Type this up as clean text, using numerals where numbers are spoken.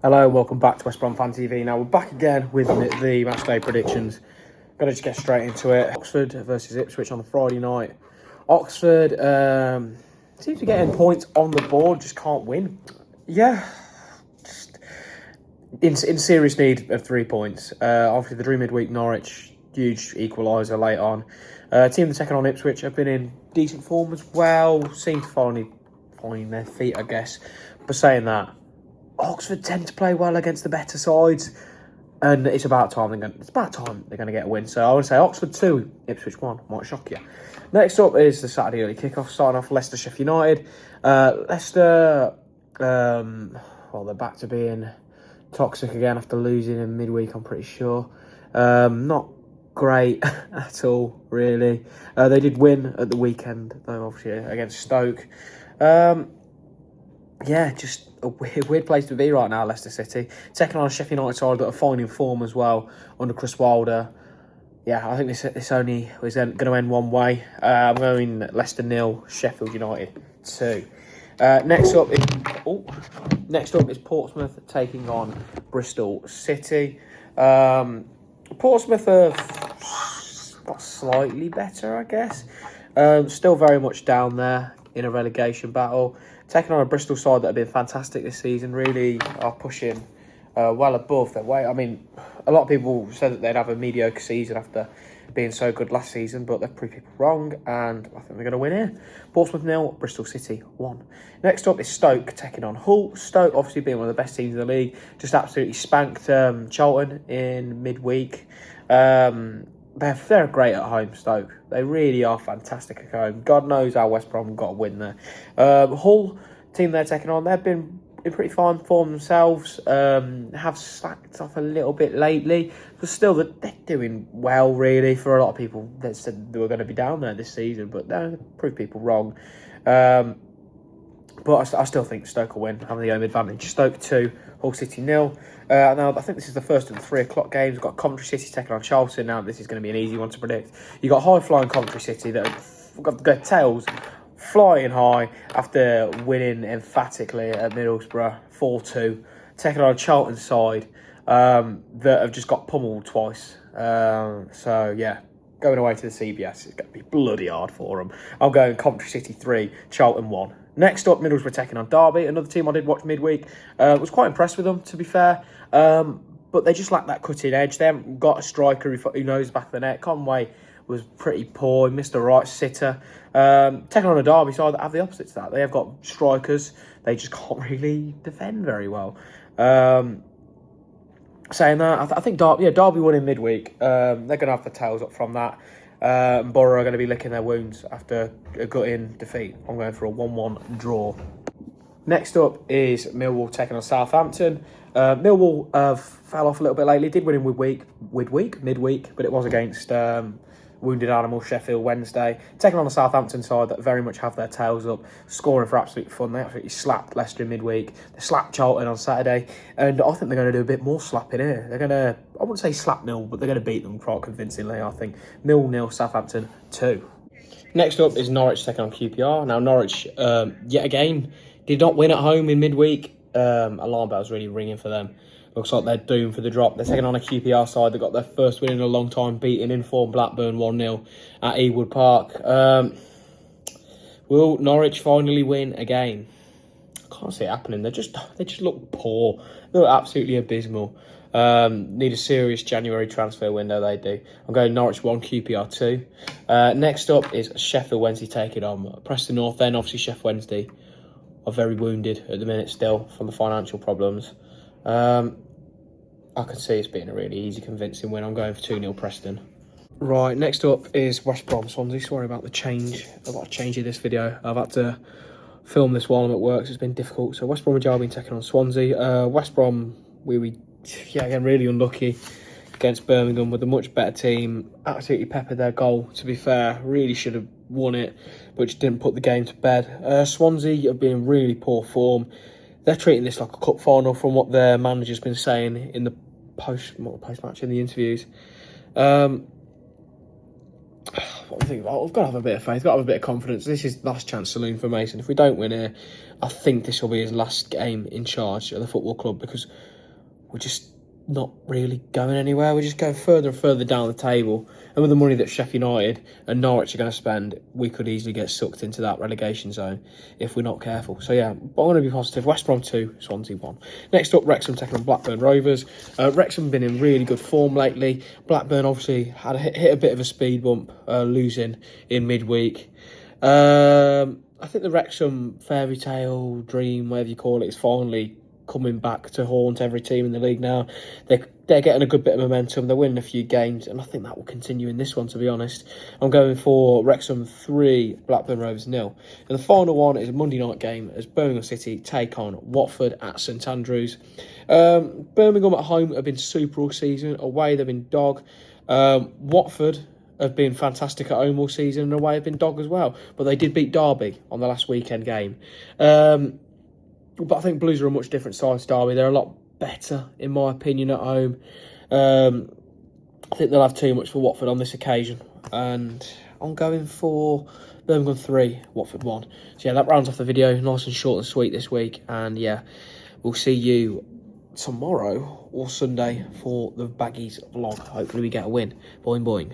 Hello and welcome back to West Brom Fan TV. Now we're back again with the matchday predictions. Gonna just get straight into it. Oxford versus Ipswich on the Friday night. Oxford seems to be getting points on the board, just can't win. Yeah, just in serious need of 3 points. Obviously the drew midweek Norwich, huge equaliser late on. Team that's taken on Ipswich have been in decent form as well. Seem to finally finding their feet, I guess. But saying that, Oxford tend to play well against the better sides, and it's about time they're going to get a win. So I would say Oxford 2, Ipswich 1. Might shock you. Next up is the Saturday early kickoff, starting off Leicester Sheffield United. Leicester, well, they're back to being toxic again after losing in midweek, I'm pretty sure. Not great at all, really. They did win at the weekend, though, obviously, against Stoke. Yeah, just a weird place to be right now, Leicester City. Taking on a Sheffield United side that are finding form as well under Chris Wilder. Yeah, I think this only was going to end one way. I'm going Leicester 0, Sheffield United 2. Next up is Portsmouth taking on Bristol City. Portsmouth are slightly better, I guess. Still very much down there in a relegation battle. Taking on a Bristol side that have been fantastic this season, really are pushing well above their weight. I mean, a lot of people said that they'd have a mediocre season after being so good last season, but they've proved people wrong, and I think they're going to win here. Portsmouth 0, Bristol City 1. Next up is Stoke taking on Hull. Stoke, obviously being one of the best teams in the league, just absolutely spanked Charlton in midweek. They're great at home, Stoke. They really are fantastic at home. God knows how West Brom got a win there. Hull, team they're taking on, they've been in pretty fine form themselves. Have slacked off a little bit lately, but still they're doing well, really, for a lot of people that said they were going to be down there this season, but they proved people wrong. But I still think Stoke will win, having the home advantage. Stoke 2, Hull City 0. Now, I think this is the first of the 3 o'clock games. We've got Coventry City taking on Charlton. Now, this is going to be an easy one to predict. You've got high-flying Coventry City that have got their tails flying high after winning emphatically at Middlesbrough 4-2. Taking on a Charlton side that have just got pummeled twice. So, yeah, going away to the CBS, it's going to be bloody hard for them. I'm going Coventry City 3, Charlton 1. Next up, Middlesbrough taking on Derby, another team I did watch midweek. Was quite impressed with them, to be fair. But they just lack that cutting edge. They haven't got a striker who knows the back of the net. Conway was pretty poor. He missed the right sitter. Taking on a Derby side that have the opposite to that. They have got strikers. They just can't really defend very well. Saying that, I think Derby won in midweek. They're going to have the tails up from that. And Borough are going to be licking their wounds after a gut-in defeat. I'm going for a 1-1 draw. Next up is Millwall taking on Southampton. Millwall fell off a little bit lately. Did win in midweek, but it was against Wounded Animal Sheffield Wednesday. Taking on the Southampton side that very much have their tails up, scoring for absolute fun. They absolutely slapped Leicester in midweek. They slapped Charlton on Saturday, and I think they're going to do a bit more slapping here. They're going to, I wouldn't say slap Mill, but they're going to beat them quite convincingly, I think. Mill 0, Southampton 2. Next up is Norwich taking on QPR. Now, Norwich, yet again, did not win at home in midweek. Alarm bells really ringing for them. Looks like they're doomed for the drop. They're taking on a QPR side that got their first win in a long time, beating in-form Blackburn 1-0 at Ewood Park. Will Norwich finally win again? I can't see it happening. They just look poor. They look absolutely abysmal. Need a serious January transfer window, they do. I'm going Norwich 1, QPR 2. Next up is Sheffield Wednesday taking on Preston North End. Obviously, Sheffield Wednesday are very wounded at the minute still from the financial problems. I can see it's being a really easy, convincing win. I'm going for 2-0 Preston. Right, next up is West Brom Swansea. Sorry about the change. A lot of change in this video. I've had to film this while I'm at work, so it's been difficult. So West Bromwich Albion taking on Swansea. West Brom, again, really unlucky against Birmingham with a much better team. Absolutely peppered their goal, to be fair. Really should have won it, but just didn't put the game to bed. Swansea have been in really poor form. They're treating this like a cup final from what their manager's been saying in the post-match in the interviews. what do you think? I've got to have a bit of faith, got to have a bit of confidence. This is last chance saloon for Mason. If we don't win here, I think this will be his last game in charge of the football club, because we're just not really going anywhere. We're just going further and further down the table. And with the money that Sheffield United and Norwich are going to spend, we could easily get sucked into that relegation zone if we're not careful. So yeah, but I want to be positive. West Brom 2, Swansea 1. Next up, Wrexham taking on Blackburn Rovers. Wrexham have been in really good form lately. Blackburn obviously had hit a bit of a speed bump, losing in midweek. I think the Wrexham fairy tale dream, whatever you call it, is finally coming back to haunt every team in the league now. They're getting a good bit of momentum. They're winning a few games, and I think that will continue in this one, to be honest. I'm going for Wrexham 3, Blackburn Rovers 0. And the final one is a Monday night game as Birmingham City take on Watford at St Andrews. Birmingham at home have been super all season. Away, they've been dog. Watford have been fantastic at home all season, and away have been dog as well. But they did beat Derby on the last weekend game. But I think Blues are a much different side to Derby. They're a lot better, in my opinion, at home. I think they'll have too much for Watford on this occasion. And I'm going for Birmingham 3, Watford 1. So yeah, that rounds off the video. Nice and short and sweet this week. And yeah, we'll see you tomorrow or Sunday for the Baggies vlog. Hopefully we get a win. Boing, boing.